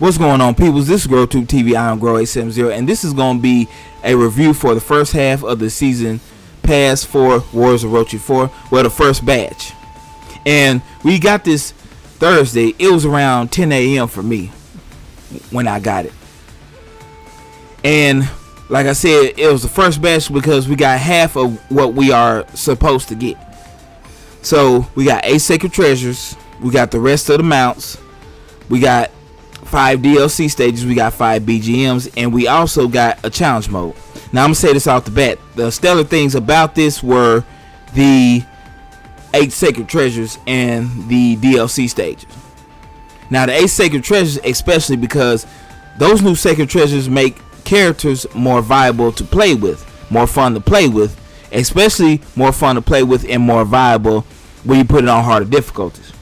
What's going on, peoples? This is GrowTube TV. I am Grow870, and this is going to be a review for the first half of the season pass for Warriors of Orochi 4. Well, the first batch. And we got this Thursday. It was around 10 a.m. for me when I got it. And like I said, it was the first batch because we got half of what we are supposed to get. So we got 8 sacred treasures. We got the rest of the mounts. We got 5 DLC stages, we got 5 BGMs, and we also got a challenge mode. Now I'm gonna say this off the bat. The stellar things about this were the 8 sacred treasures and the DLC stages. Now the 8 sacred treasures, especially because those new sacred treasures make characters more viable to play with, more fun to play with, especially more fun to play with and more viable when you put it on harder difficulties.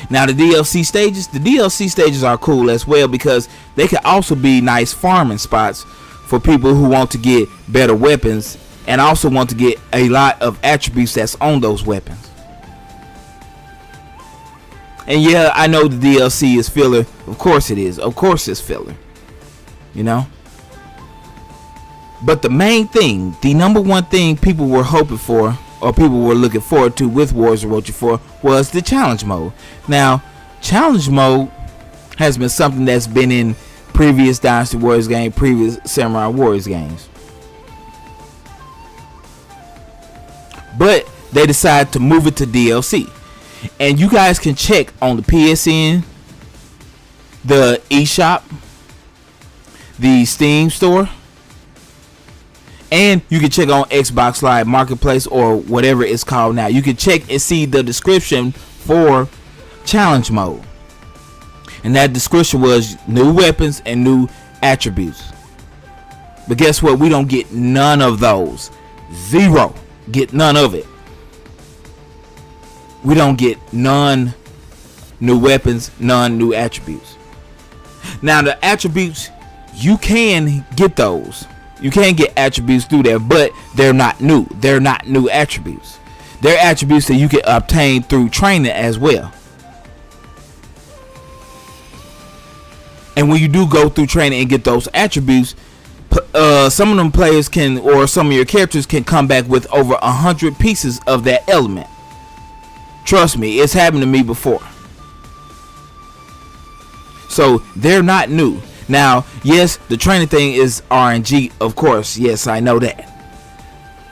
Now the DLC stages are cool as well because they can also be nice farming spots for people who want to get better weapons and also want to get a lot of attributes that's on those weapons. And yeah, I know the DLC is filler. Of course it is. Of course it's filler. You know? But the main thing, the number one thing people were hoping for, or people were looking forward to with Warriors of Orochi 4, was the challenge mode. Now, challenge mode has been something that's been in previous Dynasty Warriors games, previous Samurai Warriors games. But they decided to move it to DLC. And you guys can check on the PSN, the eShop, the Steam store, and you can check on Xbox Live Marketplace or whatever it's called now. You can check and see the description for challenge mode. And that description was new weapons and new attributes. But guess what? We don't get none of those. Zero. Get none of it. We don't get none new weapons, none new attributes. Now the attributes, you can get those. You can get attributes through there, but they're not new. They're not new attributes. They're attributes that you can obtain through training as well. And when you do go through training and get those attributes, some of them players can, or some of your characters can come back with over 100 pieces of that element. Trust me, it's happened to me before. So they're not new. Now, yes, the training thing is RNG, of course. Yes, I know that.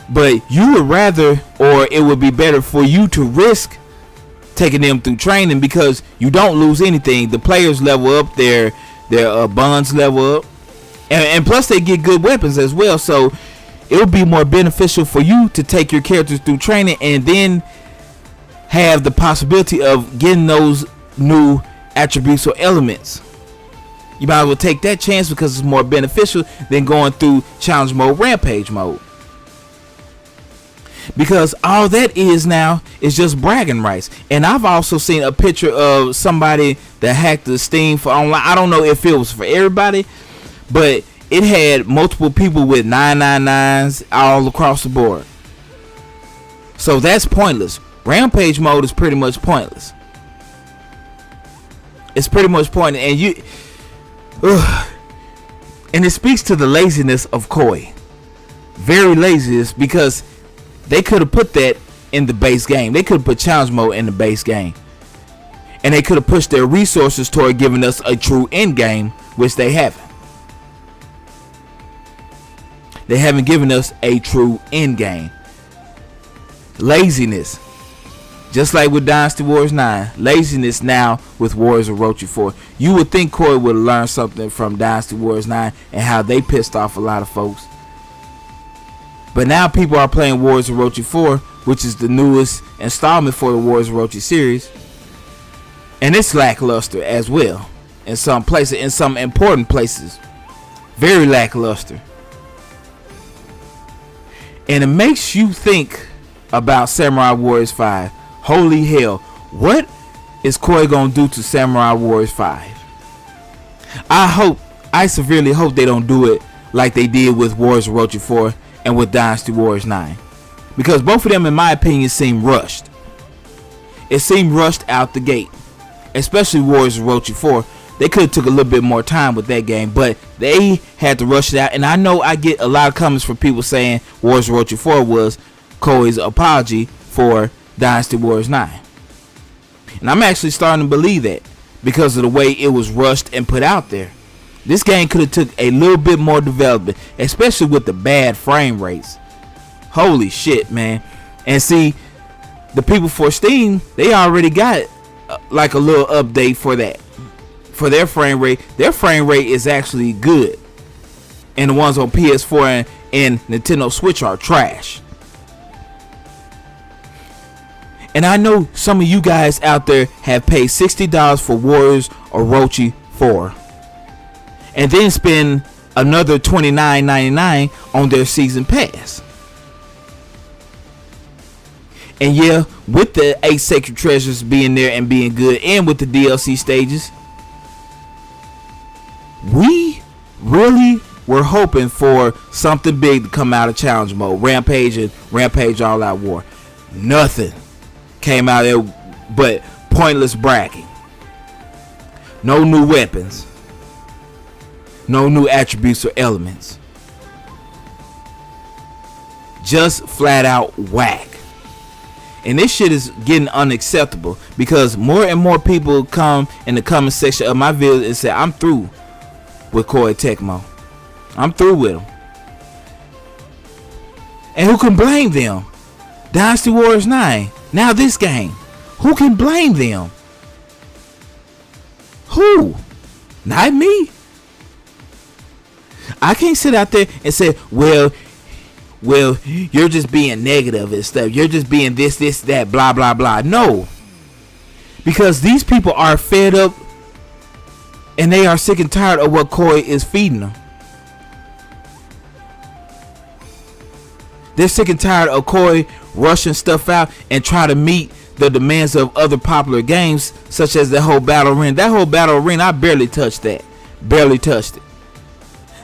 But you would rather, or it would be better for you to risk taking them through training because you don't lose anything. The players level up, their bonds level up, and plus they get good weapons as well. So it would be more beneficial for you to take your characters through training and then have the possibility of getting those new attributes or elements. You might as well take that chance because it's more beneficial than going through challenge mode, rampage mode. Because all that is now is just bragging rights. And I've also seen a picture of somebody that hacked the Steam for online. I don't know if it was for everybody, but it had multiple people with 999s all across the board. So that's pointless. Rampage mode is pretty much pointless. It's pretty much pointless. And you... And it speaks to the laziness of Koi. Very laziness, because they could have put that in the base game. They could have put challenge mode in the base game. And they could have pushed their resources toward giving us a true end game, which they haven't. They haven't given us a true end game. Laziness. Just like with Dynasty Warriors 9, laziness now with Warriors of Orochi 4. You would think Corey would have learned something from Dynasty Warriors 9 and how they pissed off a lot of folks. But now people are playing Warriors of Orochi 4, which is the newest installment for the Warriors of Orochi series. And it's lackluster as well. In some places, in some important places. Very lackluster. And it makes you think about Samurai Warriors 5. Holy hell, what is Koi gonna do to Samurai Warriors 5? I severely hope they don't do it like they did with Warriors of Orochi 4 and with Dynasty Warriors 9. Because both of them, in my opinion, seem rushed. It seemed rushed out the gate. Especially Warriors of Orochi 4. they could have took a little bit more time with that game, but they had to rush it out. And I know I get a lot of comments from people saying Warriors Orochi 4 was Koei's apology for Dynasty Warriors 9. And I'm actually starting to believe that because of the way it was rushed and put out there. This game could have took a little bit more development, especially with the bad frame rates. Holy shit, man. And see, the people for Steam, they already got like a little update for that. For their frame rate. Their frame rate is actually good. And the ones on PS4 and Nintendo Switch are trash. And I know some of you guys out there have paid $60 for Warriors Orochi 4. And then spend another $29.99 on their season pass. And yeah, with the 8 sacred treasures being there and being good, and with the DLC stages, we really were hoping for something big to come out of challenge mode. Rampage and Rampage All Out War. Nothing came out there but pointless bragging. No new weapons. No new attributes or elements. Just flat out whack. And this shit is getting unacceptable because more and more people come in the comment section of my videos and say, I'm through with Koei Tecmo. I'm through with them. And who can blame them? Dynasty Warriors 9. Now this game. Who can blame them? Who? Not me. I can't sit out there and say, well, you're just being negative and stuff. You're just being this, that, blah, blah, blah. No. Because these people are fed up and they are sick and tired of what Koei is feeding them. They're sick and tired of Koei rushing stuff out and try to meet the demands of other popular games, such as the whole Battle Arena. That whole Battle Arena, I barely touched that. Barely touched it.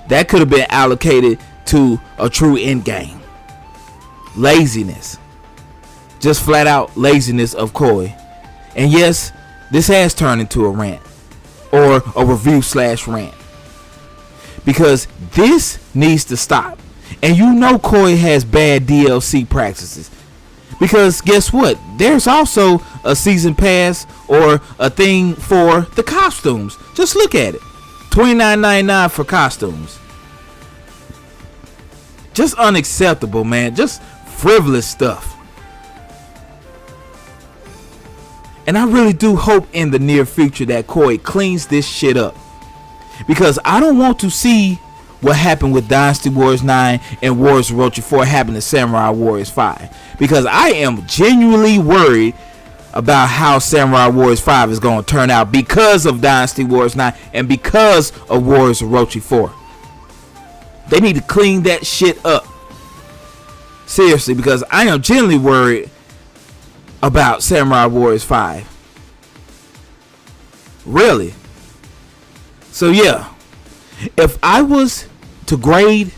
That could have been allocated to a true end game. Laziness. Just flat out laziness of Koei. And yes, this has turned into a rant. Or a review / rant. Because this needs to stop. And you know Koei has bad DLC practices. Because guess what? There's also a season pass or a thing for the costumes. Just look at it. $29.99 for costumes. Just unacceptable, man. Just frivolous stuff. And I really do hope in the near future that Koei cleans this shit up. Because I don't want to see what happened with Dynasty Warriors 9 and Warriors Orochi 4 happen to Samurai Warriors 5. Because I am genuinely worried about how Samurai Warriors 5 is going to turn out because of Dynasty Warriors 9 and because of Warriors Orochi 4. They need to clean that shit up. Seriously, because I am genuinely worried about Samurai Warriors 5. Really. So yeah, if I was to grade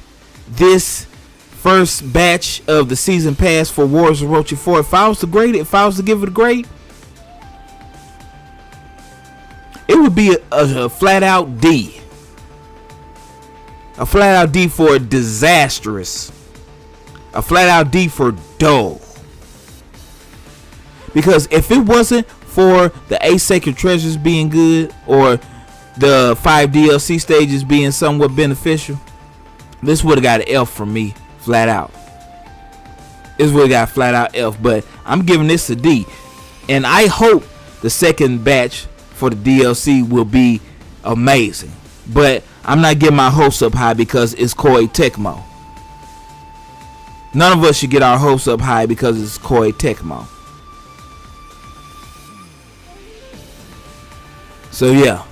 this first batch of the season pass for Warriors Orochi 4, if I was to grade it, if I was to give it a grade, it would be a flat out D. A flat out D for disastrous. A flat out D for dull. Because if it wasn't for the 8 sacred treasures being good or the 5 DLC stages being somewhat beneficial, this would have got an F from me, flat out. This would have got a flat out F, but I'm giving this a D. And I hope the second batch for the DLC will be amazing. But I'm not getting my hopes up high because it's Koei Tecmo. None of us should get our hopes up high because it's Koei Tecmo. So yeah,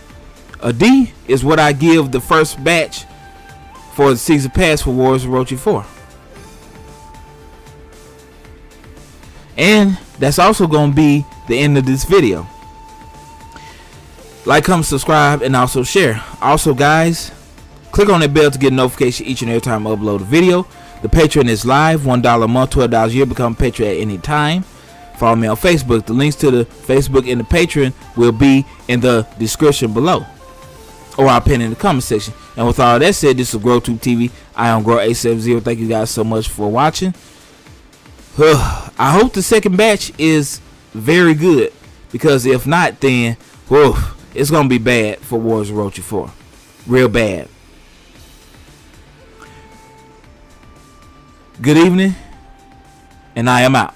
a D is what I give the first batch for the season pass for Warriors Orochi 4. And that's also going to be the end of this video. Like, comment, subscribe, and also share. Also, guys, click on that bell to get a notification each and every time I upload a video. The Patreon is live, $1 a month, $12 a year. Become a patron at any time. Follow me on Facebook. The links to the Facebook and the Patreon will be in the description below. or I'll pin in the comment section. And with all that said, this is GrowTube TV. I am Grow870. Thank you guys so much for watching. I hope the second batch is very good, because if not, then it's gonna be bad for Wars of Orochi 4. Real bad. Good evening, and I am out.